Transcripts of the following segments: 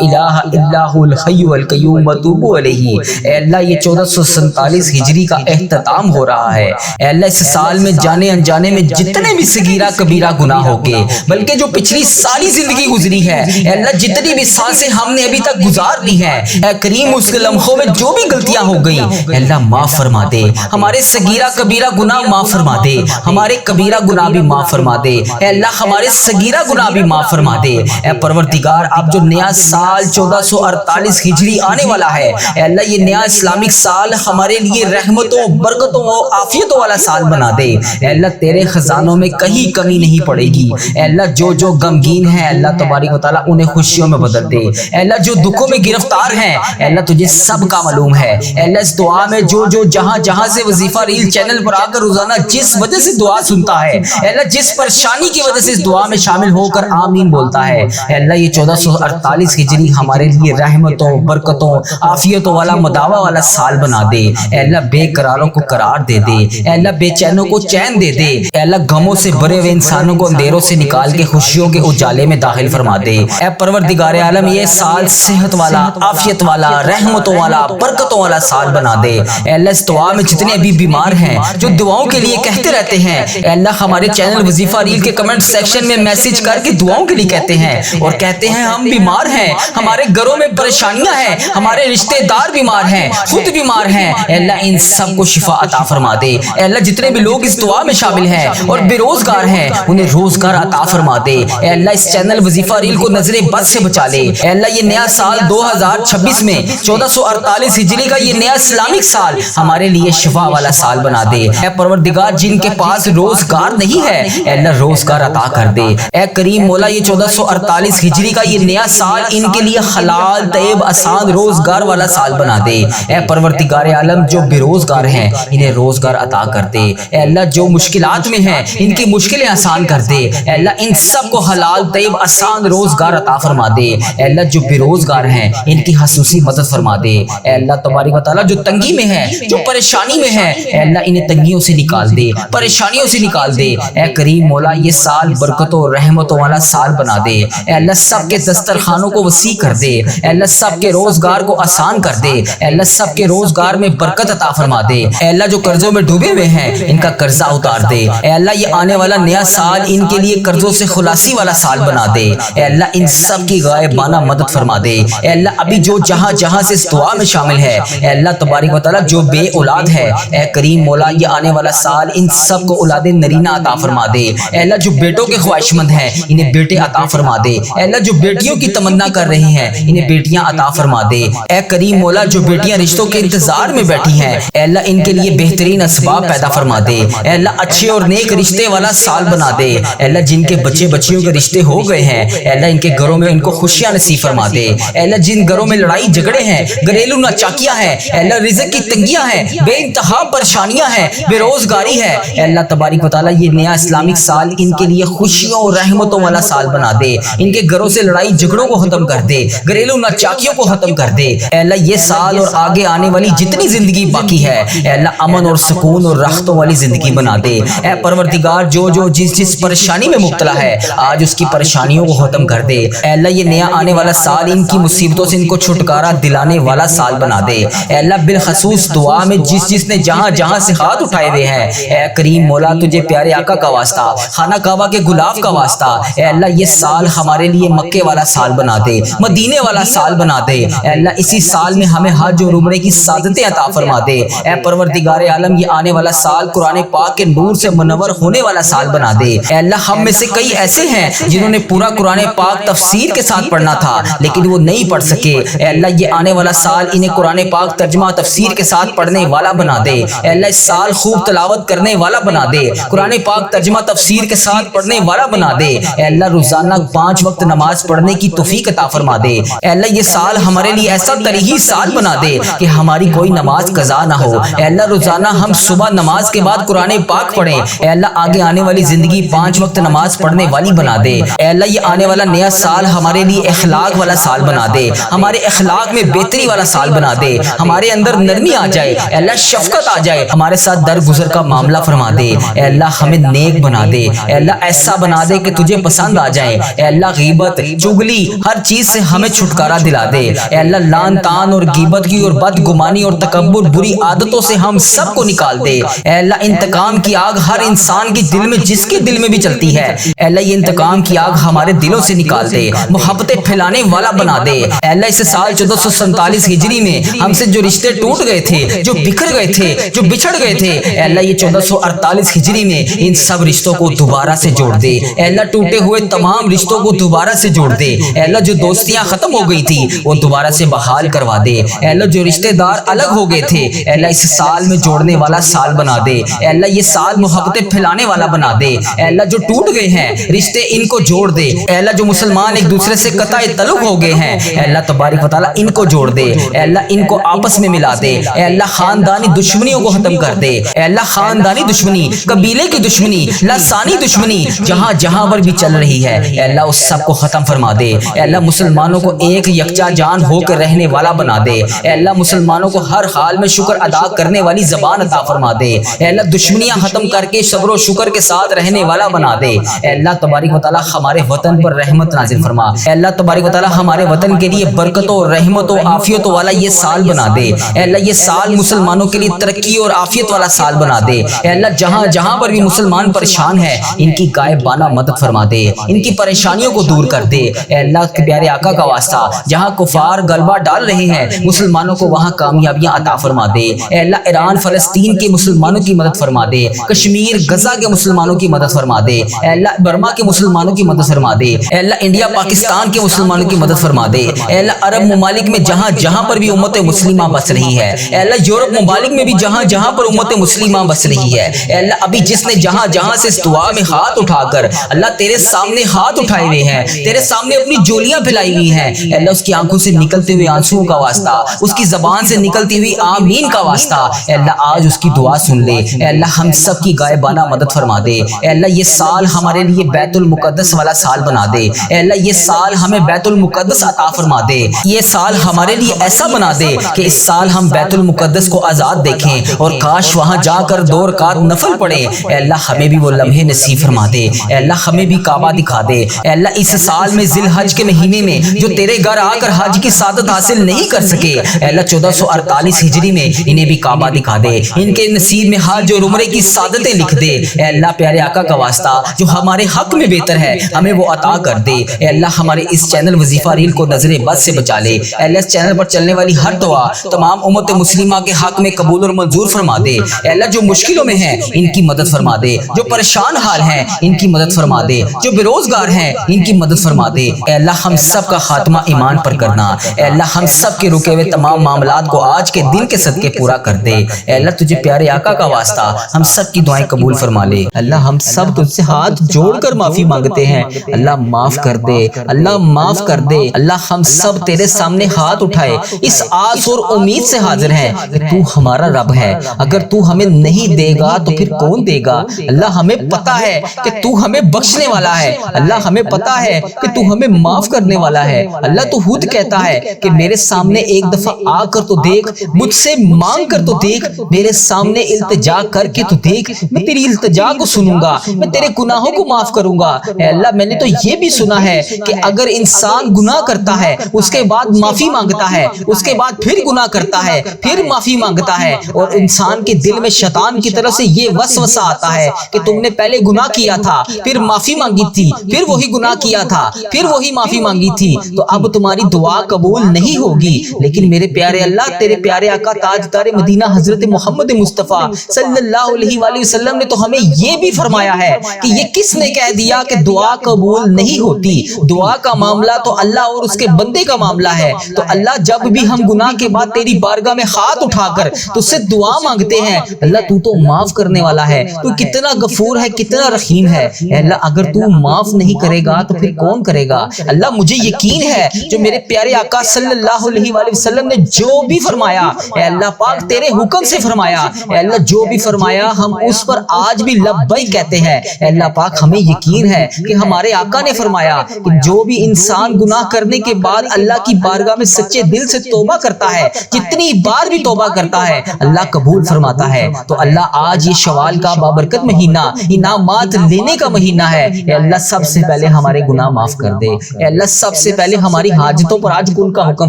الہ الا هو الحی القیوم وتوب علیہ۔ اے اللہ یہ 1447 ہجری کا اختتام ہو رہا ہے۔ اے اللہ اس سال میں جانے انجانے میں جتنے بھی صغیرہ کبیرہ گناہ ہو گئے، بلکہ جو پچھلی ساری زندگی گزری ہے، اے اللہ جتنی بھی سانسیں ہم نے ابھی تک گزار لی ہیں، اے کریم اس لمحوں میں جو بھی غلطیاں ہو گئی، اے اللہ معاف فرما دے۔ ہمارے صغیرہ کبیرہ گناہ معاف فرما دے، ہمارے کبیرہ گناہ بھی معاف فرما دے۔ اے اللہ ہمارے صغیرہ گناہ بھی معاف فرما دے۔ اے پروردگار اب جو نیا سال 1448 ہجری آنے والا ہے، اے اللہ یہ نیا اسلامک سال ہمارے لیے رحمتوں، برکتوں اور عافیتوں والا سال بنا دے۔ اے اللہ تیرے خزانوں میں کہیں کمی نہیں پڑے گی۔ اے اللہ جو غمگین ہیں اللہ تبارک و تعالیٰ انہیں خوشیوں میں بدل دے۔ اے اللہ جو دکھوں میں گرفتار ہیں، اے اللہ تجھے سب کا معلوم ہے۔ اے اللہ اس دعا میں جو جہاں سے وظیفہ ریل چینل پر آ کر روزانہ جس وجہ سے دعا سنتا ہے، اے اللہ جس پریشانی کی وجہ سے اس دعا میں شامل ہو کر آمین بولتا ہے، اے اللہ یہ 1448 ہجری ہمارے لیے رحمتوں، برکتوں، عافیتوں والا مداوا والا سال بنا دے۔ اے اللہ بے قراروں کو قرار دے دے، اے اللہ بے چینوں کو چین دے دے، اے اللہ غموں سے بھرے ہوئے انسانوں کو اندھیروں سے نکال کے خوشیوں کے اجالے میں داخل فرما دے۔ اے پروردگار عالم یہ سال صحت والا، عافیت والا، رحمتوں والا، برکتوں والا سال بنا دے۔ اے اللہ اس دعا میں جتنے ابھی بیمار ہیں جو دعاؤں کے لیے کہتے رہتے ہیں، اے اللہ ہمارے چینل وظیفہ ریل کے کمنٹ سیکشن میں میسج کر کے دعاؤں کے لیے کہتے ہیں اور کہتے ہیں ہم بیمار ہیں، ہمارے گھروں میں پریشانیاں ہیں، ہمارے رشتہ دار بیمار ہیں، خود بیمار ہیں، اے اللہ ان سب کو شفا عطا فرما دے۔ اے اللہ جتنے بھی لوگ اس دعا میں شامل ہیں اور بے روزگار ہیں انہیں روزگار عطا فرما دے۔ اے اللہ اس چینل وظیفہ ریل کو نظر بد سے بچا لے۔ اے اللہ یہ نیا سال 2026 میں 1448 ہجری کا یہ نیا اسلامک سال ہمارے لیے شفا والا سال بنا دے۔ اے پروردگار جن کے پاس روزگار نہیں ہے اے اللہ روزگار عطا کر دے۔ اے کریم مولا یہ 1448 ہجری کا یہ نیا سال ان کے لیے حلال، طیب، آسان روزگار والا سال بنا دے۔ اے پروردگار عالم جو بے روزگار ہیں انہیں روزگار عطا کر دے۔ اے اللہ جو مشکلات میں ہیں ان کی مشکلیں آسان کر دے۔ اے اللہ ان سب کو حلال، طیب، آسان روزگار عطا فرما دے۔ اے اللہ جو بے روزگار ہیں ان کی خصوصی مدد فرما دے۔ اے اللہ تبارک و تعالیٰ جو تنگی میں ہے، جو پریشانی میں ہے، اے اللہ انہیں تنگیوں سے نکال دے، پریشانیوں سے نکال دے۔ اے کریم مولا یہ سال برکتوں اور رحمتوں والا سال بنا دے۔ اے اللہ سب کے دسترخوانوں کو وسیع کر دے۔ اے اللہ سب کے روزگار کو آسان کر دے۔ اے اللہ سب کے روزگار میں برکت عطا فرما دے۔ اے اللہ جو قرضوں میں ڈوبے ہوئے ہیں ان کا قرضہ اتار دے۔ اے اللہ یہ آنے والا نیا سال ان کے لیے قرضوں سے خلاصی والا سال بنا دے۔ اے اللہ ان سب کی غائبانہ مدد فرما دے۔ اے اللہ ابھی جو جہاں سے اس دعا میں شامل ہے اے اللہ تبارک و تعالیٰ جو بے اولاد ہے اے کریم مولا یہ آنے والا سال ان سب کو اولاد نرینہ عطا فرما دے۔ اے اللہ جو بیٹوں کے خواہش مند ہیں انہیں بیٹے عطا فرما دے۔ اے اللہ جو بیٹیوں کی تمنا کر رہی ہیں انہیں بیٹیاں عطا فرما دے۔ اے کریم مولا جو بیٹیاں رشتوں کے انتظار میں بیٹھی ہیں اے اللہ ان کے لیے بہترین اسباب پیدا فرما دے۔ اے اللہ اچھے اور نیک رشتے والا سال بنا دے۔ اے اللہ جن کے بچے بچیوں کے رشتے ہو گئے ہیں اے اللہ ان کے گھروں میں ان کو خوشیاں نصیب فرما دے۔ اے اللہ جن گھروں میں لڑائی جھگڑے ہیں، گھریلو ناچاکیاں ہیں اے اللہ رزق کی تنگیاں ہیں، بے انتہا پریشانیاں ہیں، بے روزگاری ہے اے اللہ تبارک و تعالیٰ یہ نیا اسلامک سال ان کے لیے خوشیوں اور رحمتوں والا سال بنا دے۔ ان کے گھروں سے لڑائی جھگڑوں کو ختم کر دے، گھریلو ناچاکیوں کو ختم کر دے۔ اے اللہ یہ سال اور آگے آنے والی جتنی زندگی باقی ہے اے اللہ امن اور سکون اور راحتوں والی زندگی بنا دے۔ اے پروردگار جو جس پریشانی میں مبتلا ہے آج اس کی پریشانیوں کو ختم کر دے۔ اے اللہ یہ نیا آنے والا سال ان کی مصیبتوں سے ان کو چھٹکارا دلانے والا سال بنا دے۔ اے اللہ بالخصوص دعا میں جس نے جہاں سے ہاتھ اٹھائے ہوئے ہیں اے کریم مولا تجھے پیارے آقا کا واسطہ، خانہ کعبہ کے غلاف کا واسطہ اے اللہ یہ سال ہمارے لیے مکے والا سال بنا دے، مدینے والا سال بنا دے۔ اے اللہ اسی سال میں ہمیں حج اور عمرے کی سعادتیں عطا فرما دے۔ اے پروردگار عالم یہ آنے والا سال قرآن پاک کے نور سے منور ہونے والا سال بنا دے۔ اے اللہ ہم میں سے کئی ایسے ہیں جنہوں نے پورا قرآن پاک تفسیر کے ساتھ پڑھنا تھا لیکن وہ نہیں پڑھ سکے۔ اے اللہ یہ آنے والا سال انہیں قرآن پاک ترجمہ تفسیر کے ساتھ پڑھنے والا بنا دے۔ اے اللہ اس سال خوب تلاوت کرنے والا بنا دے، قرآن پاک ترجمہ تفسیر کے ساتھ پڑھنے والا بنا دے۔ اے اللہ روزانہ 5 وقت نماز پڑھنے کی توفیق عطا فرما دے۔ اے اللہ یہ سال ہمارے لیے ایسا ترہی سال بنا دے کہ ہماری کوئی نماز قضا نہ ہو۔ اے اللہ روزانہ ہم صبح نماز کے بعد قرآن پاک پڑھیں۔ اے اللہ آگے آنے والی زندگی 5 وقت نماز پڑھنے والی بنا دے۔ اے اللہ یہ آنے والا نیا سال ہمارے لیے اخلاق والا سال بنا دے، ہمارے اخلاق میں بہتری والا سال بنا دے، ہمارے اندر نرمی آ جائے اے اللہ شفقت آ جائے، ہمارے ساتھ درگزر کا معاملہ فرما دے۔ اے اللہ ہمیں نیک بنا دے، اے اللہ ایسا بنا دے کہ تجھے پسند آ جائے۔ اے اللہ غیبت، غیبت چغلی ہر چیز سے ہمیں چھٹکارا دلا دے اے اللہ لعن طعن اور غیبت کی اور بدگمانی اور تکبر بری عادتوں سے ہم سب کو نکال دے اے اللہ انتقام کی آگ ہر انسان کے دل میں جس کے دل میں بھی چلتی ہے اے اللہ یہ انتقام کی آگ ہمارے دلوں سے نکال دے محبتیں پھیلانے والا بنا دے اے اللہ اس سال 1447 ہجری میں ہم سے جو رشتے ٹوٹ گئے تھے جو بکھر گئے تھے جو بچھڑ گئے تھے اے اللہ یہ 1448 ہجری میں ان سب رشتوں کو دوبارہ سے جوڑ دے اے اللہ ٹوٹے ہوئے تمام رشتوں کو دوبارہ سے جوڑ دے اے اللہ جو دوستیاں ختم ہو گئی تھی وہ دوبارہ سے بحال کروا دے اے اللہ جو رشتہ دار الگ ہو گئے تھے اے اللہ اس سال میں جوڑنے والا سال بنا دے اے اللہ یہ سال محبتیں پھیلانے والا بنا دے اے اللہ جو ٹوٹ گئے ہیں رشتے ان کو جوڑ دے اے اللہ جو مسلمان ایک دوسرے سے قطع تعلق ہو گئے ہیں اے اللہ تبارک و تعالی ان کو جوڑ دے اے اللہ ان کو آپس میں ملا دے اے اللہ خاندانی دشمنیوں کو ختم کر دے اے اللہ خاندانی دشمنی قبیلے کی دشمنی لسانی دشمنی جہاں جہاں پر بھی چل رہی ہے اے اللہ اس سب کو ختم فرما دے اے اللہ مسلمانوں کو ایک یکجا جان ہو کر رہنے والا بنا دے اے اللہ مسلمانوں کو ہر حال میں شکر ادا کرنے والی زبان عطا فرما دے اے اللہ دشمنیاں ختم کر کے صبر و شکر کے ساتھ رہنے والا بنا دے اے اللہ تبارک و تعالی ہمارے وطن پر رحمت نازل فرما اے اللہ تبارک و تعالی ہمارے وطن کے لیے برکتوں رحمتوں عافیتوں والا یہ سال بنا دے اے اللہ یہ سال مسلمانوں کے لیے ترقی اور عافیت والا سال بنا دے اے اللہ جہاں جہاں پر بھی مسلمان پریشان ہے ان کی غائبانہ مدد فرما دے ان کی پریشانیوں کو دور کر دے اے اللہ کے پیارے آقا کا واسطہ جہاں کفار غلبہ ڈال رہے ہیں مسلمانوں کو وہاں کامیابیاں عطا فرما دے اے اللہ ایران فلسطین کے مسلمانوں کی مدد فرما دے کشمیر غزہ کے مسلمانوں کی مدد فرما دے اے اللہ برما کے مسلمانوں کی مدد فرما دے اے اللہ انڈیا پاکستان کے مسلمانوں کی مدد فرما دے اے اللہ عرب ممالک میں جہاں جہاں پر بھی امت مسلمہ بس رہی ہے اے اللہ یورپ ممالک میں بھی جہاں جہاں پر امت مسلمہ بس رہی ہے اے اللہ ابھی جس نے جہاں جہاں سے اس دعا میں ہاتھ اٹھا کر اللہ تیرے سامنے ہاتھ اٹھائے ہوئے ہیں تیرے سامنے اپنی جولیاں پھیلائی ہوئی ہیں اے اللہ اس کی آنکھوں سے نکلتے ہوئے آنسوؤں کا واسطہ اس کی زبان سے نکلتی ہوئی آمین کا واسطہ اے اللہ آج اس کی دعا سن لے اے اللہ ہم سب کی غائبانہ مدد فرما دے اے اللہ یہ سال ہمارے لیے بیت المقدس والا سال بنا دے اے اللہ یہ سال ہمیں بیت المقدس عطا فرما دے یہ سال ہمارے لیے ایسا بنا دے کہ اس سال ہم بیت المقدس کو آزاد دیکھیں اور کاش وہاں جا کر 2 رکعت نفل پڑھیں اے اللہ ہمیں بھی وہ لمحے نصیب فرما دے اے اللہ ہمیں بھی کعبہ دکھا دے اے اللہ اس سال میں ذی الحج کے مہینے میں جو تیرے گھر آ کر حج کی سعادت حاصل نہیں کر سکے اے اللہ 1448 ہجری میں انہیں بھی کعبہ دکھا دے ان کے نصیب میں حج اور عمرے کی سعادتیں لکھ دے اے اللہ پیارے آقا کا واسطہ جو ہمارے حق میں بہتر ہے ہمیں وہ عطا کر دے اے اللہ ہمارے اس چینل وظیفہ ریل کو نظر بد سے بچا لے اے اللہ اس چینل پر چلنے والی ہر دعا تمام امت مسلمہ کے حق میں قبول اور منظور فرما دے اے اللہ جو مشکلوں میں ہیں ان کی مدد فرما دے جو پریشان حال ہیں ان کی مدد فرما دے جو بے روزگار ہیں ان کی مدد فرما دے اے اللہ ہم سب کا خاتمہ ایمان پر کرنا اے اللہ ہم سب کے رکے ہوئے تمام معاملات کو آج کے دن کے صدقے پورا کر دے اے اللہ تجھے پیارے آقا کا واسطہ ہم سب کی دعائیں قبول فرما لے اللہ ہم سب تجھ سے ہاتھ جوڑ کر معافی مانگتے ہیں اللہ معاف کر دے اللہ معاف کر دے اللہ ہم سب تیرے سامنے ہاتھ اٹھائے اس آس اور امید سے حاضر ہیں کہ تو ہمارا رب ہے اگر تو ہمیں نہیں دے گا تو پھر کون دے گا اللہ ہمیں پتا ہے کہ تو ہمیں بخشنے والا ہے اللہ ہمیں پتا ہے کہ تو ہمیں معاف کرنے والا ہے اللہ تو خود کہتا ہے کہ میرے سامنے ایک دفعہ آ کر تو دیکھ مجھ سے مانگ کر تو دیکھ میرے سامنے التجا کر کے تو دیکھ میں تیری التجا کو سنوں گا میں تیرے گناہوں کو معاف کروں گا اے اللہ میں نے تو یہ بھی سنا ہے کہ اگر انسان گناہ کرتا ہے اس کے بعد معافی مانگتا ہے اس کے بعد پھر گناہ کرتا ہے پھر معافی مانگتا ہے اور انسان کے دل میں شیطان کی طرف سے یہ وسوسہ آتا ہے کہ تم نے پہلے گناہ کیا تھا پھر معافی مانگی تھی پھر وہی گناہ کیا تھا پھر وہی معافی مانگی تھی تو اب تمہاری دعا قبول نہیں ہوگی لیکن میرے پیارے اللہ تیرے پیارے آقا تاجدار مدینہ حضرت محمد مصطفیٰ صلی اللہ علیہ وآلہ وسلم نے تو ہمیں یہ بھی فرمایا ہے کہ یہ کس نے کہہ دیا کہ دعا قبول نہیں ہوتی دعا کا معاملہ تو اللہ اور اس کے بندے کا معاملہ ہے تو اللہ جب بھی ہم گناہ کے بعد تیری بارگاہ میں ہاتھ اٹھا کر تو سے دعا مانگتے ہیں اللہ تو معاف کرنے والا ہے تو کتنا غفور ہے کتنا رحیم ہے اے اللہ اگر تو معاف نہیں کرے گا تو پھر کون کرے گا اللہ مجھے یقین ہے جو میرے پیارے آقا صلی اللہ علیہ وآلہ وسلم نے جو بھی فرمایا اے اللہ پاک تیرے حکم سے فرمایا اے اللہ جو بھی فرمایا ہم اس پر آج بھی لبیک کہتے ہیں اے اللہ پاک ہمیں یقین ہے کہ ہمارے آقا نے فرمایا کہ جو بھی انسان گناہ کرنے کے بعد اللہ کی بارگاہ میں سچے دل سے توبہ کرتا ہے جتنی بار بھی توبہ کرتا ہے اللہ قبول فرماتا ہے تو اللہ آج یہ شوال کا بابرکت مہینہ انعامات لینے کا مہینہ ہے اے اللہ سب سے پہلے ہمارے گناہ معاف معاف کر دے۔ اے اللہ سب سے پہلے ہماری حاجتوں پر آج کن کا حکم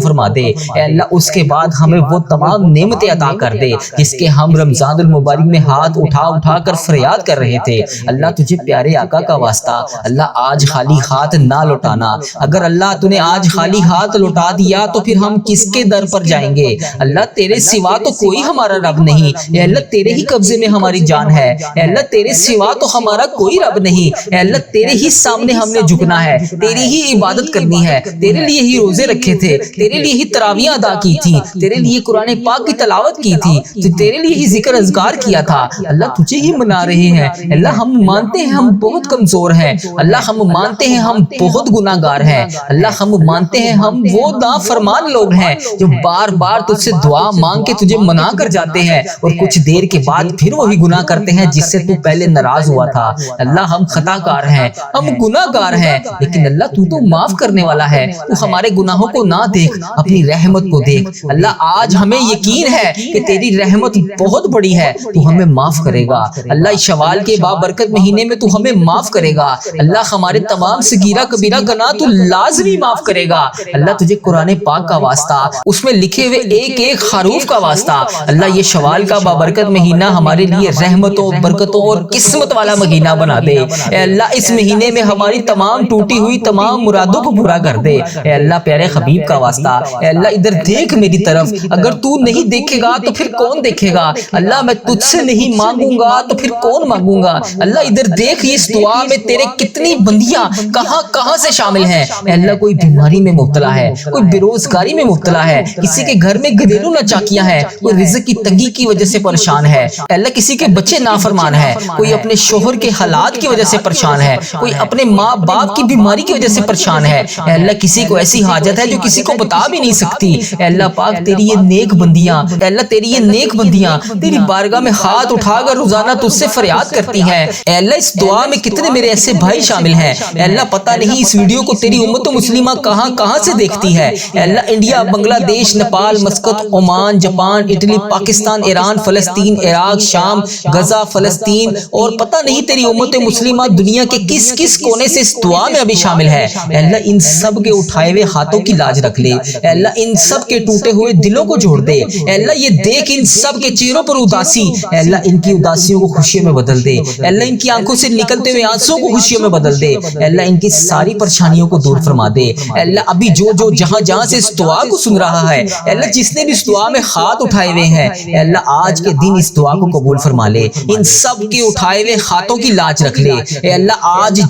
فرما دے۔ اے اللہ اس کے بعد ہمیں وہ تمام نعمتیں عطا کر دے جس کے ہم رمضان المبارک میں ہاتھ اٹھا اٹھا کر فریاد کر رہے تھے۔ اللہ تجھے پیارے آقا کا واسطہ اللہ آج خالی ہاتھ نہ لوٹانا۔ اگر اللہ تو نے آج خالی ہاتھ لوٹا دیا تو پھر ہم کس کے در پر جائیں گے؟ اللہ تیرے سوا تو کوئی ہمارا رب نہیں۔ اے اللہ تیرے ہی قبضے میں ہماری جان ہے۔ اے اللہ تیرے سوا تو ہمارا کوئی رب نہیں۔ اے اللہ تیرے ہی سامنے ہم نے جھکنا ہے، تیری ہی عبادت کرنی ہے، تیرے لیے ہی روزے رکھے تھے، تیرے لیے ہی تراویحیں ادا کی تھی، تیرے لیے قرآن پاک کی تلاوت کی تھی، تیرے لیے ہی ذکر اذکار کیا تھا۔ اللہ تجھے ہی منا رہے ہیں۔ اللہ ہم مانتے ہیں ہم بہت کمزور ہیں، اللہ ہم مانتے ہیں ہم بہت گناہ گار ہیں، اللہ ہم مانتے ہیں ہم وہ نافرمان لوگ ہیں جو بار بار تجھ سے دعا مانگ کے تجھے منا کر جاتے ہیں اور کچھ دیر کے بعد پھر وہی گناہ کرتے ہیں جس سے تو پہلے ناراض ہوا تھا۔ اللہ ہم خطا کار ہیں، ہم گناہ گار ہیں، لیکن اللہ تو معاف کرنے والا ہے۔ تو ہمارے گناہوں کو نہ دیکھ، اپنی رحمت کو دیکھ۔ اللہ آج ہمیں یقین ہے کہ تیری رحمت بہت بڑی ہے، تو ہمیں معاف کرے گا۔ اللہ اس شوال کے بابرکت مہینے میں تو ہمیں معاف کرے گا۔ اللہ ہمارے تمام صغیرہ کبیرہ گناہ تو لازمی معاف کرے گا۔ اللہ تجھے قرآن پاک کا واسطہ، اس میں لکھے ہوئے ایک ایک حروف کا واسطہ، اللہ یہ شوال کا بابرکت مہینہ ہمارے لیے رحمتوں، برکتوں اور قسمت والا مہینہ بنا دے۔ اے اللہ اس مہینے میں ہماری تمام ٹوٹی ہوئی تمام مرادوں کو پورا کر دے۔ اے اللہ پیارے حبیب کا واسطہ، اے اللہ ادھر دیکھ میری طرف، اگر تو نہیں دیکھے گا تو پھر کون دیکھے گا؟ اللہ میں تجھ سے نہیں مانگوں گا تو پھر کون مانگوں گا؟ اللہ ادھر دیکھ اس دعا میں تیرے کتنی بندیاں کہاں کہاں سے شامل ہیں۔ اے اللہ کوئی بیماری میں مبتلا ہے، کوئی بے روزگاری میں مبتلا ہے، کسی کے گھر میں گھریلو ناچاکیاں ہیں، کوئی رزق کی تنگی کی وجہ سے پریشان ہے۔ اے اللہ کسی کے بچے نافرمان ہیں، کوئی اپنے شوہر کے حالات کی وجہ سے پریشان ہے، کوئی اپنے ماں باپ کی بیماری کی وجہ سے پریشان ہے۔ اے اللہ کسی کو ایسی حاجت ہے جو کسی کو بتا بھی نہیں سکتی۔ اے اللہ پاک تیری یہ نیک بندیاں، اے اللہ تیری یہ نیک بندیاں تیری بارگاہ میں ہاتھ اٹھا کر روزانہ تجھ سے فریاد کرتی ہیں۔ اے اللہ اس دعا میں کتنے میرے ایسے بھائی شامل ہیں، اے اللہ پتہ نہیں اس ویڈیو کو تیری امت مسلمہ کہاں کہاں سے دیکھتی ہے۔ اے اللہ انڈیا، بنگلہ دیش، Nepal, Muscat, Oman, Japan, Italy, Pakistan, Iran, فلسطین، عراق، شام، غزہ، فلسطین اور پتہ نہیں تیری امت مسلمہ دنیا کے کس کس کونے سے اس دعا میں ابھی شامل ہے۔ اے اللہ ان سب کے اٹھائے ہوئے ہاتھوں کی لاج رکھ لے۔ اے اللہ ان سب کے ٹوٹے ہوئے دلوں کو جوڑ دے۔ اے اللہ یہ دیکھ ان سب کے چہروں پر اداسی، اے اللہ ان کی اداسیوں کو خوشیوں میں بدل دے۔ اے اللہ ان کی آنکھوں سے نکلتے ہوئے آنسوں کو خوشیوں میں بدل دے۔ اے اللہ ان کی ساری پریشانیوں کو دور فرما دے۔ اے اللہ ابھی جو جو جہاں جہاں سے اس دعا کو سن رہا ہے، اے اللہ جس نے بھی اس دعا میں ہاتھ اٹھائے ہوئے ہیں، اے اللہ آج کے دن اس دعا کو قبول فرما لے۔ ان سب کے اٹھائے ہوئے ہاتھوں کی لاج رکھ لے۔ اے اللہ آج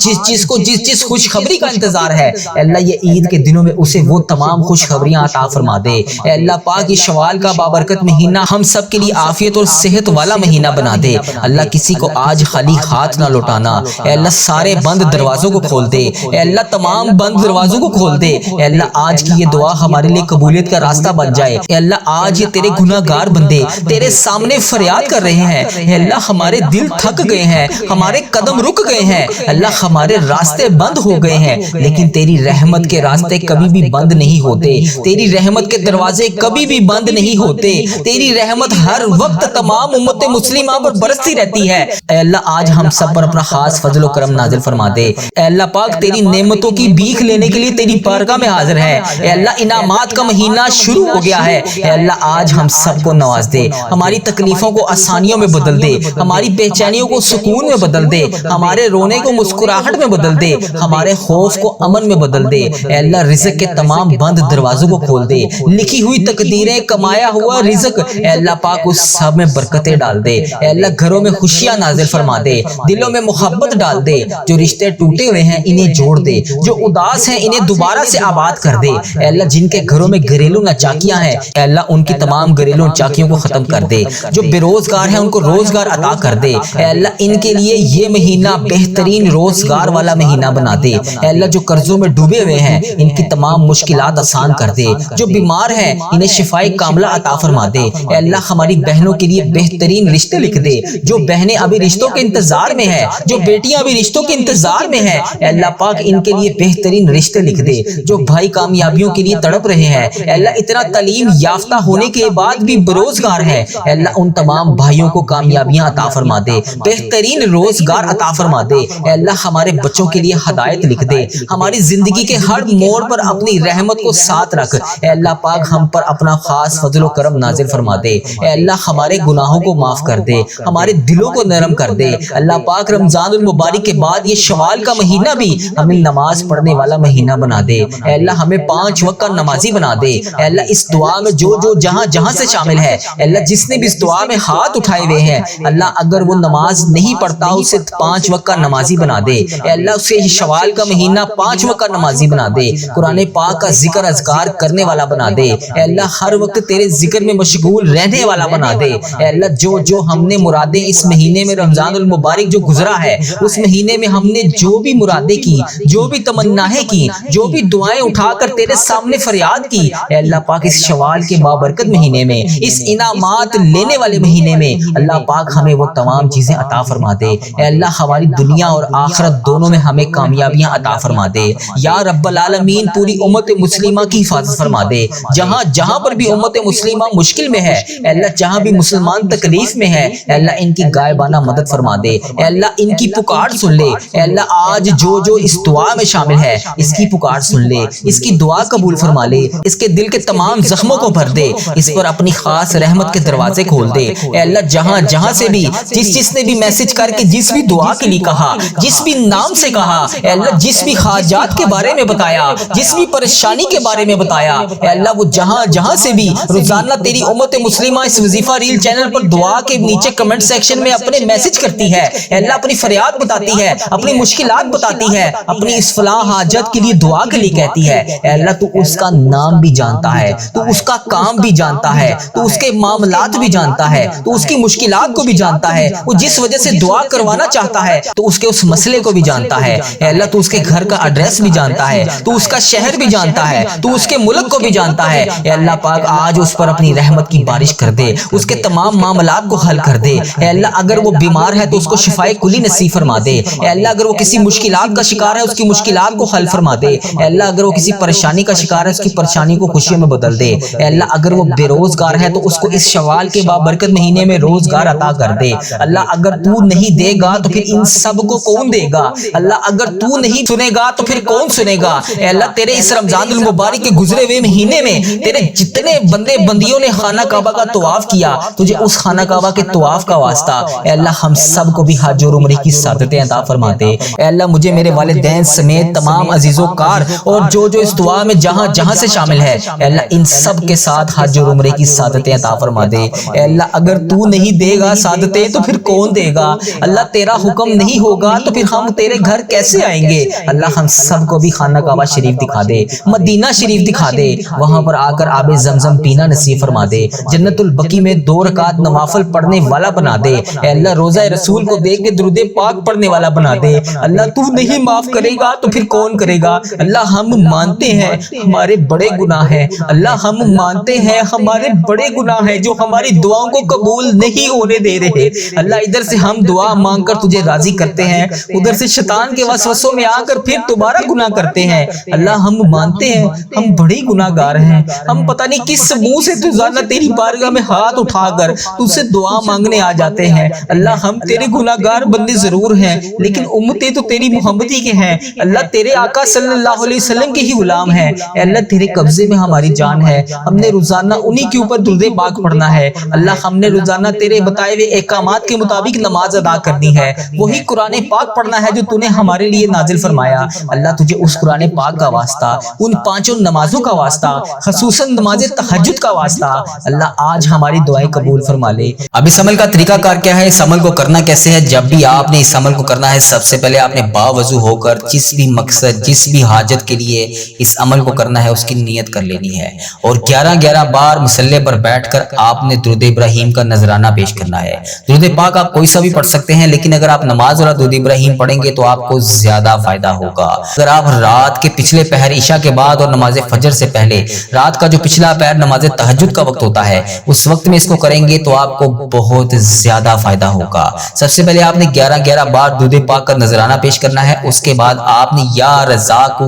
جس خوشخبری کا انتظار ہے، اے اللہ یہ عید کے دنوں میں اسے وہ تمام خوشخبریاں عطا فرما دے۔ اے اللہ پاک یہ شوال کا بابرکت مہینہ ہم سب کے لیے عافیت اور صحت والا مہینہ بنا دے۔ اللہ کسی کو آج خالی ہاتھ نہ لوٹانا۔ اے اللہ سارے بند دروازوں کو کھول دے۔ اے اللہ تمام بند دروازوں کو کھول دے۔ اے اللہ آج کی یہ دعا ہمارے لیے قبولیت کا راستہ بن جائے۔ اے اللہ آج یہ تیرے گناہ گار بندے تیرے سامنے فریاد کر رہے ہیں۔ اے اللہ ہمارے دل تھک گئے ہیں، ہمارے قدم رک گئے ہیں، اللہ ہمارے راستے بند ہو گئے ہیں، لیکن تیری رحمت کے راستے کبھی بھی بند نہیں ہوتے، تیری رحمت کے دروازے کبھی بھی بند نہیں ہوتے، تیری رحمت ہر وقت تمام امت مسلمہ پر برستی رہتی ہے۔ اے اللہ آج ہم سب پر اپنا خاص فضل و کرم نازل فرما دے۔ اے اللہ پاک تیری نعمتوں کی بھیک لینے کے لیے تیری بارگاہ میں حاضر ہے۔ اے اللہ انعامات کا مہینہ شروع ہو گیا ہے۔ اے اللہ آج ہم سب کو نواز دے، ہماری تکلیفوں کو آسانیوں میں بدل دے، ہماری بے چینیوں کو سکون میں بدل دے، ہمارے رونے کو مسکراہٹ میں بدل دے، ہمارے خوف کو امن میں بدل دے۔ اے اللہ رزق کے تمام بند دروازوں کو کھول دے، لکھی ہوئی تقدیریں، کمایا ہوا رزق، اے اللہ پاک اس سب میں برکتیں ڈال دے۔ اے اللہ گھروں میں خوشیاں نازل فرما دے، دلوں میں محبت ڈال دے، جو رشتے ٹوٹے ہوئے ہیں انہیں جوڑ دے، جو اداس ہیں انہیں دوبارہ سے آباد کر دے۔ اے اللہ جن کے گھروں میں گھریلو ناچاکیاں ہیں، اے اللہ ان کی تمام گھریلو ناچاکیوں کو ختم کر دے، جو بے روزگار ہیں ان کو روزگار عطا کر دے۔ اے اللہ ان کے لیے یہ مہینہ بہترین روزگار والا مہینہ بنا دے۔ اے اللہ جو قرضوں میں ڈوبے ہوئے ہیں ان کی تمام مشکلات آسان کر دے، جو بیمار ہیں انہیں شفائے کاملہ عطا فرما دے۔ اے اللہ ہماری بہنوں کے لیے بہترین رشتے لکھ دے، جو بہنیں ابھی رشتوں کے انتظار میں ہیں، جو بیٹیاں ابھی رشتوں کے انتظار میں ہیں، اے اللہ پاک ان کے لیے بہترین رشتے لکھ دے، جو بھائی کامیابیوں کے لیے تڑپ رہے ہیں، اے اللہ اتنا تعلیم یافتہ ہونے کے بعد بھی بے روزگار ہیں، اے اللہ ان تمام بھائیوں کو کامیابیاں عطا فرما دے، بہترین روزگار عطا فرما دے۔ اے اللہ ہمارے بچوں کے لیے ہدایت لکھ دے، ہماری زندگی کے ہر موڑ پر اپنی رحمت کو ساتھ رکھ۔ اے اللہ پاک ہم پر اپنا خاص فضل و کرم نازل فرما دے۔ اے اللہ ہمارے گناہوں کو معاف کر دے، ہمارے دلوں کو نرم کر دے۔ اللہ پاک رمضان المبارک کے بعد یہ شوال کا مہینہ بھی ہمیں نماز پڑھنے والا مہینہ بنا دے۔ اے اللہ ہمیں 5 وقت کا نمازی بنا دے۔ اے اللہ اس دعا میں جو جہاں سے شامل ہے، اے اللہ جس نے بھی اس دعا میں ہاتھ اٹھائے ہوئے ہیں، اللہ اگر وہ نماز نہیں پڑھتا اسے 5 وقت کا نمازی بنا دے۔ اے اللہ اسے شوال کا مہینہ 5 وقت کا نمازی بنا دے، قرآن پاک کا ذکر اذکار کرنے والا بنا دے۔ اے اللہ ہر وقت تیرے ذکر میں مشغول رہنے والا بنا دے۔ اے اللہ جو ہم نے مرادیں اس مہینے میں رمضان المبارک جو گزرا ہے، اس مہینے میں ہم نے جو بھی مرادیں کی، جو بھی تمنائیں کی، جو بھی دعائیں اٹھا کر تیرے سامنے فریاد کی، اے اللہ پاک اس شوال کے بابرکت مہینے میں، اس انعامات لینے والے مہینے میں اللہ پاک ہمیں وہ تمام چیزیں عطا فرما دے۔ اے اللہ ہماری دنیا اور آخرت دونوں میں ہمیں کامیابیاں عطا فرما دے۔ یا رب العالمین پوری امت مسلمہ کی حفاظت فرما دے، جہاں پر بھی امت مسلمہ مشکل میں ہے، اے اللہ جہاں بھی مسلمان تکلیف میں ہے، اے اللہ ان کی غائبانہ مدد فرما دے۔ اے اللہ ان کی پکار سن لے۔ اے اللہ آج جو اس دعا میں شامل ہے اس کی پکار سن لے، اس کی دعا قبول فرما لے، اس کے دل کے تمام زخموں کو بھر دے، اس پر اپنی خاص رحمت کے دروازے کھول دے۔ اے اللہ جہاں سے بھی جس نے بھی میسج کر کے جس بھی دعا کے لیے کہا، جس بھی نام سے کہا، اے اللہ جس بھی حاجات کے بارے میں بتایا، جس بھی پریشانی کے بارے میں بتایا، اے اللہ وہ جہاں سے بھی روزانہ تیری امت مسلمہ اس وظیفہ ریل چینل پر دعا کے نیچے کمنٹ سیکشن میں اپنے میسج کرتی ہے، اے اللہ اپنی فریاد بتاتی ہے، اپنی مشکلات بتاتی ہے، اپنی اس فلاں حاجت کے لیے دعا کے لیے کہتی ہے، اے اللہ تو اس کا نام بھی جانتا ہے، تو اس کا کام بھی جانتا ہے، تو اس کے معاملات بھی جانتا ہے، تو اس کی مشکلات کو بھی جانتا ہے، وہ جس وجہ سے دعا کروانا چاہتا ہے تو اس کے اس مسئلے کو بھی جانتا ہے۔ اے اللہ تو اس کے گھر کا ایڈریس بھی جانتا ہے، تو اس کا شہر بھی جانتا ہے، تو اس کے ملک کو بھی جانتا ہے۔ اے اللہ پاک آج اس پر اپنی رحمت کی بارش کر دے، اس کے تمام معاملات کو حل کر دے۔ اے اللہ اگر وہ بیمار ہے تو اس کو شفائے کلی نصیب فرما دے۔ اے اللہ اگر وہ کسی مشکلات کا شکار ہے اس کی مشکلات کو حل فرما دے۔ اے اللہ اگر وہ کسی پریشانی کا شکار ہے اس کی پریشانی کو خوشیوں میں بدل دے۔ اے اللہ اگر وہ بے روزگار ہے تو اس کو اس شوال کے بابرکت مہینے میں روزگار عطا کر دے۔ اللہ اگر تو نہیں دے گا تو پھر ان سب کو کون دے گا؟ اللہ اگر تو نہیں سنے گا تو پھر کون سنے گا؟ اے اللہ تیرے اس رمضان المبارک کے گزرے ہوئے مہینے میں تیرے جتنے بندے بندیوں نے خانہ کعبہ کا طواف کیا، تجھے اس خانہ کعبہ کے طواف کا واسطہ اے اللہ ہم سب کو بھی حج اور عمرے کی سعادتیں عطا فرما دے۔ اے اللہ مجھے میرے والدین سمیت تمام عزیز و کار اور جو اس دعا میں جہاں سے شامل ہے، اے اللہ ان سب کے ساتھ حج اور عمرے کی سعادتیں عطا فرما دے۔ اے اللہ اگر تو نہیں دے گا سعادتیں تو پھر کون دے گا؟ اللہ تیرا حکم نہیں ہوگا تو پھر ہم تیرے گھر کیسے آئیں گے؟ اللہ ہم سب کو بھی خانہ کعبہ شریف دکھا دے، مدینہ شریف دکھا دے، وہاں پر آ کر آب زمزم پینا نصیب فرما دے، جنت البقیع میں 2 رکعت نوافل پڑھنے والا بنا دے۔ اے اللہ روضہ رسول کو دیکھ کے درود پاک پڑھنے والا بنا دے۔ اللہ تو نہیں معاف کرے گا تو پھر کون کرے گا؟ اللہ ہم مانتے ہیں ہمارے بڑے گناہ ہیں، اللہ ہم مانتے ہیں ہمارے بڑے گناہ ہیں جو ہماری دعاؤں کو قبول نہیں ہونے دے رہے۔ اللہ ادھر سے ہم دعا مانگ کر تجھے راضی کرتے ہیں، ادھر سے شیطان کے وسوسوں میں آ کر پھر دوبارہ گناہ کرتے ہیں۔ اللہ ہم مانتے ہیں ہم بڑے گناہ گار ہیں، ہم پتہ نہیں کس منہ سے روزانہ تیری بارگاہ میں ہاتھ اٹھا کر تجھ سے دعا مانگنے آ جاتے ہیں۔ اللہ ہم تیرے گناہ گار بندے ضرور ہیں لیکن امتیں تو تیری محمدی کے ہیں۔ اللہ تیرے آقا صلی اللہ علیہ وسلم کے ہی غلام ہیں۔ اے اللہ تیرے قبضے میں ہماری جان ہے، ہم نے روزانہ انہی کے اوپر درود پاک پڑھنا ہے۔ اللہ ہم نے روزانہ تیرے بتائے ہوئے احکامات کے مطابق نماز ادا کرنی ہے، وہی قرآن پاک پڑھنا ہے جو تو نے ہمارے لیے نازل فرمایا۔ اللہ تجھے اس قرآن پاک کا واسطہ، ان 5 نمازوں کا واسطہ، خصوصاً نماز تہجد کا واسطہ، اللہ آج ہماری دعائیں قبول فرما لے۔ اب اس عمل کا طریقہ کار کیا ہے؟ اس عمل کو کرنا کیسے ہے؟ جب بھی آپ نے اس عمل کو کرنا ہے سب سے پہلے آپ نے باوضو ہو کر جس بھی مقصد جس بھی حاجت کے لیے اس عمل کو کرنا ہے اس کی نیت کر لینی ہے، اور 11 بار مصلی پر بیٹھ کر آپ نے درود ابراہیم کا نذرانہ پیش کرنا ہے۔ درود پاک آپ کوئی سا بھی پڑھ سکتے ہیں لیکن اگر آپ نماز والا درود ابراہیم پڑھیں گے تو آپ کو زیادہ فائدہ ہوگا۔ اگر آپ رات کے پچھلے پہر عشاء کے بعد اور نماز فجر سے پہلے رات کا جو پچھلا پہر نماز تہجد کا وقت ہوتا ہے اس وقت میں اس کو کریں گے تو آپ کو بہت زیادہ فائدہ ہوگا۔ سب سے پہلے آپ نے 11 بار درود پاک کا نذرانہ پیش کرنا ہے، اس کے بعد آپ نے یا رزاق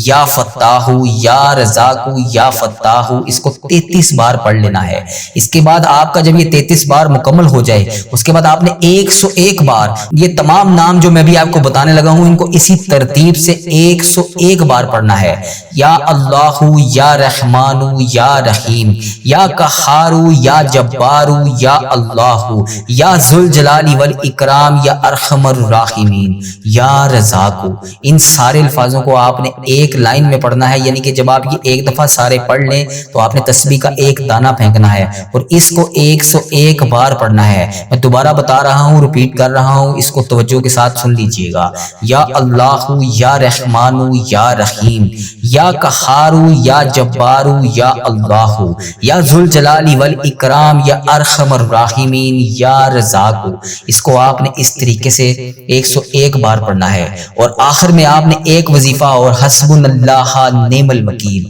یا فتاح یا رزاق یا فتاح اس کو 33 بار پڑھ لینا ہے۔ اس کے بعد آپ کا جب یہ 33 بار مکمل ہو جائے اس کے بعد آپ نے 101 بار یہ تمام نام جو میں بھی آپ کو بتانے لگا ہوں ان کو اسی ترتیب سے 101 بار پڑھنا ہے۔ یا اللہ یا رحمان یا رحیم، یا قہار یا جبار یا اللہ، یا ذوالجلال والاکرام یا ارحم الراحمین یا رزاق۔ ان سارے الفاظوں کو آپ نے ایک لائن میں پڑھنا ہے، یعنی کہ جب آپ یہ ایک دفعہ سارے پڑھ لیں تو آپ نے تسبیح کا ایک دانہ پھینکنا ہے اور اس کو 101 بار پڑھنا ہے۔ میں دوبارہ بتا رہا ہوں، ریپیٹ کر رہا ہوں، اس کو توجہ کے ساتھ سن لیجئے گا۔ یا اللہ یا رحمان یا رحیم، یا قہار یا جبار یا اللہ، یا ذوالجلال والاکرام یا ارحم الراحمین یا رزاق۔ اس کو آپ نے اس طریقے سے 101 بار پڑھنا ہے۔ اور آخر میں آپ نے ایک وظیفہ اور حسبنا اللہ نعم الوکیل،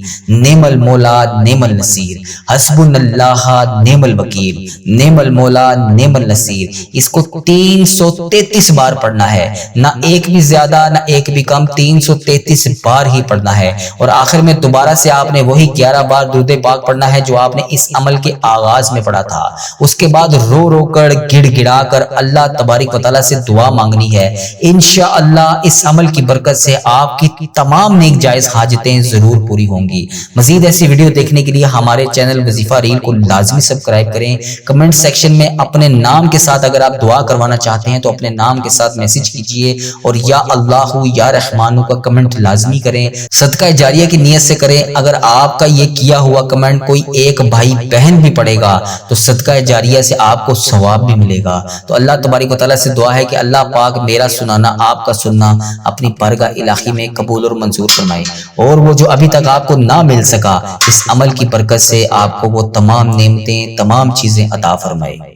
نعم المولا نعم النصیر، حسبنا اللہ نعم الوکیل، نعم المولا نعم النصیر، اس کو 333 بار پڑھنا ہے، نہ ایک بھی زیادہ نہ ایک بھی کم، 333 بار ہی پڑھنا ہے۔ اور آخر میں دوبارہ سے آپ نے وہی 11 بار درود پاک پڑھنا ہے جو آپ نے اس عمل کے آغاز میں پڑھا تھا۔ اس کے بعد رو رو کر گڑ گڑا کر اللہ تبارک و تعالیٰ سے دعا مانگنی ہے۔ انشاءاللہ اس عمل کی برکت سے آپ کی تمام نیک جائز حاجتیں ضرور پوری ہوں گی۔ مزید ایسی ویڈیو دیکھنے کے لیے ہمارے چینل وظیفہ ریل کو لازمی سبسکرائب کریں۔ کمنٹ سیکشن میں اپنے نام کے ساتھ اگر آپ دعا کروانا چاہتے ہیں تو اپنے نام کے ساتھ میسج کیجئے اور یا اللہ یا رحمان کا کمنٹ لازمی کریں۔ صدقہ جاریہ کی نیت سے کریں۔ اگر آپ کا یہ کیا ہوا کمنٹ کوئی ایک بھائی بہن بھی پڑھے گا تو صدقہ جاریہ سے آپ کو ثواب بھی ملے گا۔ تو اللہ تبارک و تعالیٰ سے دعا ہے کہ اللہ پاک میرا سنانا، آپ کا سننا اپنی بارگاہ الہی میں قبول اور منظور فرمائے، اور وہ جو ابھی تک آپ کو نہ مل سکا اس عمل کی برکت سے آپ کو وہ تمام نعمتیں، تمام چیزیں عطا فرمائے۔